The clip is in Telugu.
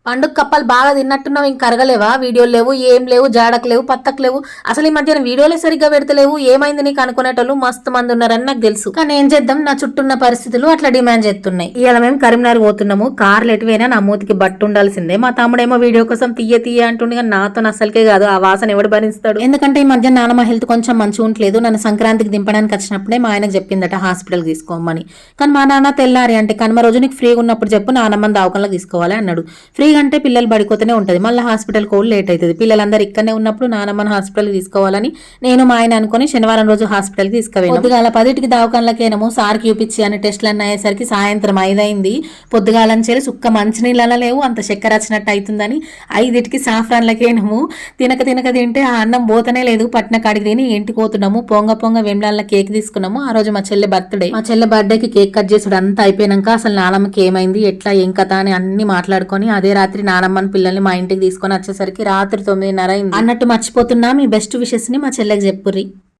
పండుగ కప్పలు బాగా తిన్నట్టున్నావు, ఇంక కరగలేవా? వీడియోలు లేవు, ఏం లేవు, జాడకు లేవు, పత్తకు లేవు. అసలు ఈ మధ్యన వీడియోలే సరిగ్గా పెడతలేవు. ఏమైంది నీకు అనుకునేటోళ్ళు మస్తు మంది ఉన్నారని నాకు తెలుసు. కానీ ఏం చేద్దాం, నా చుట్టూన్న పరిస్థితులు అట్లా డిమాండ్ చేస్తున్నాయి. ఇవాళ మేము కరీంనగర్ పోతున్నాము. కార్లు ఎటువైనా నా మూతికి బట్టు ఉండాల్సిందే. మా తమ్ముడేమో వీడియో కోసం తీయ అంటుండే, కానీ నాతో అసలుకే కాదు. ఆ వాసన ఎవడు భరిస్తాడు? ఎందుకంటే ఈ మధ్య నానమ్మ హెల్త్ కొంచెం మంచిగా ఉండలేదు. నన్ను సంక్రాంతికి దింపడానికి వచ్చినప్పుడే మా ఆయనకు చెప్పిందట హాస్పిటల్ తీసుకోమని. కానీ మా నాన్న తెల్లారి అంటే కనుమ రోజు నీకు ఫ్రీగా ఉన్నప్పుడు చెప్పు, నానమ్మని దవాఖానలో తీసుకోవాలి అన్నాడు. ఫ్రీ అంటే పిల్లలు బడిపోతూనే ఉంటది, మళ్ళీ హాస్పిటల్ కూడా లేట్ అవుతుంది. పిల్లలందరూ ఇక్కడనే ఉన్నప్పుడు నానమ్మని హాస్పిటల్ తీసుకోవాలని నేను మా ఆయన అనుకుని శనివారం రోజు హాస్పిటల్ తీసుకుపోయాను. పొద్దుగాల 10కి దవాఖానలకేనము సార్కి చూపించి అని టెస్టులు అన్నీ అయ్యేసరికి సాయంత్రం 5 అయింది. పొద్దుగాలని చేరి సుక్క మంచినీళ్ళ లేవు, అంత చక్కెర వచ్చినట్టు అవుతుందని 5కి సాఫ్రాన్లకేనము తినక తింటే ఆ అన్నం పోతనే లేదు. పట్టిన కాడికి తిని ఇంటికి పోతున్నాము. పొంగ వెమ్లాల కేక్ తీసుకున్నాము. ఆ రోజు మా చెల్లె బర్త్డే. మా చెల్లె బర్త్డేకి కేక్ కట్ చేసుడు అంతా అయిపోయినాక అసలు నానమ్మకి ఏమైంది, ఎట్లా, ఏం కథ అని అన్ని మాట్లాడుకొని అదే రాత్రి నానమ్మని పిల్లల్ని మా ఇంటికి తీసుకొని వచ్చేసరికి రాత్రి 9:30 అయింది. అన్నట్టు మర్చిపోతున్నా, మీ బెస్ట్ విషెస్ ని మా చెల్లెకి చెప్పుర్రి.